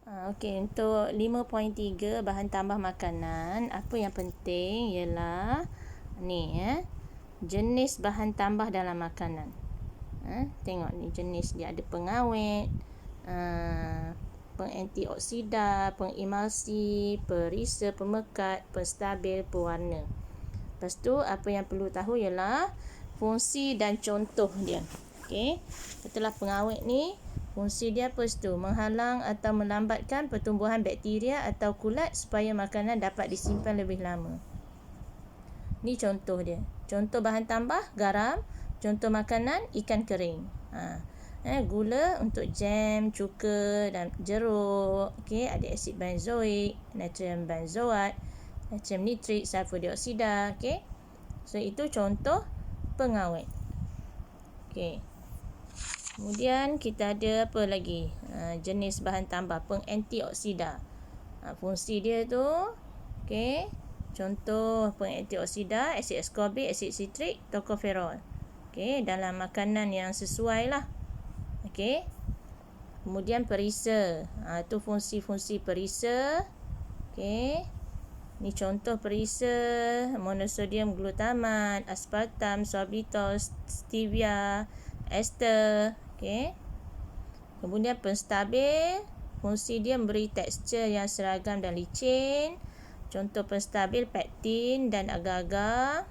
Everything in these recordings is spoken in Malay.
Okey, untuk 5.3 bahan tambah makanan, apa yang penting ialah ni jenis bahan tambah dalam makanan. Tengok ni jenis dia, ada pengawet, pengantioksida, pengemulsi, perisa, pemekat, penstabil, pewarna. Lepas tu apa yang perlu tahu ialah fungsi dan contoh dia. Okey. Setelah pengawet ni, fungsi dia apa tu? Menghalang atau melambatkan pertumbuhan bakteria atau kulat supaya makanan dapat disimpan lebih lama. Ni contoh dia. Contoh bahan tambah, garam. Contoh makanan, ikan kering. Gula untuk jam, cuka dan jeruk. Okey, ada asid benzoik, natrium benzoat, natrium nitrit, sulfur dioksida. Okey. So itu contoh pengawet. Okey. Kemudian kita ada apa lagi? Jenis bahan tambah pengantioksida. Fungsi dia tu, okey. Contoh pengantioksida, asid ascorbic, asid sitrik, tocopherol. Okey, dalam makanan yang sesuai lah. Okey. Kemudian perisa. Tu fungsi-fungsi perisa. Okey. Ni contoh perisa, monosodium glutamat, aspartam, sorbitol, stevia, ester. Okey. Kemudian penstabil, fungsi dia memberi tekstur yang seragam dan licin. Contoh penstabil, pektin dan agar-agar.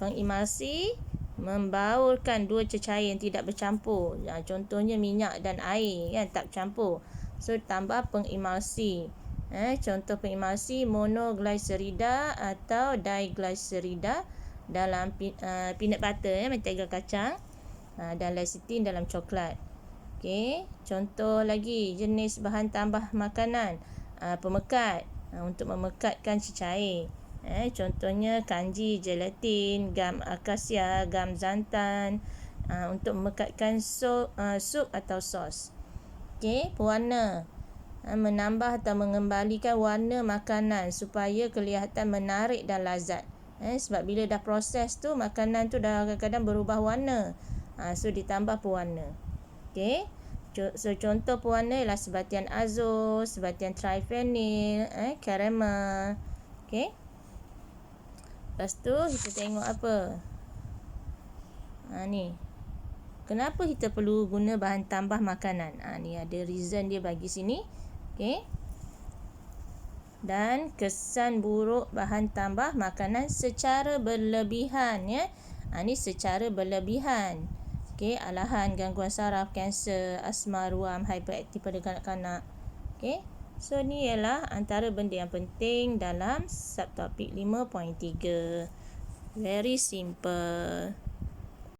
Pengemulsi, membaurkan dua cecair yang tidak bercampur. Contohnya minyak dan air, kan, tak bercampur. So tambah pengemulsi. Contoh pengemulsi, monoglycerida atau diglycerida dalam peanut butter, mentega kacang, dan lecithin dalam coklat. Okey, contoh lagi jenis bahan tambah makanan, pemekat, untuk memekatkan cecair. Contohnya kanji, gelatin, gam akasia, gam zantan, untuk memekatkan sup atau sos. Okey, pewarna, menambah atau mengembalikan warna makanan supaya kelihatan menarik dan lazat. Sebab bila dah proses tu, makanan tu dah kadang-kadang berubah warna. So ditambah pewarna. Okey. So contoh pewarna ialah sebatian azur, sebatian triphenil, caramel. Okey. Lepas tu kita tengok apa? Ni. Kenapa kita perlu guna bahan tambah makanan? Ni ada reason dia bagi sini. Okey. Dan kesan buruk bahan tambah makanan secara berlebihan, ya. Ni secara berlebihan. Okey, alahan, gangguan saraf, kanser, asma, ruam, hyperaktif pada kanak-kanak. Okey. So ni ialah antara benda yang penting dalam subtopik 5.3. Very simple.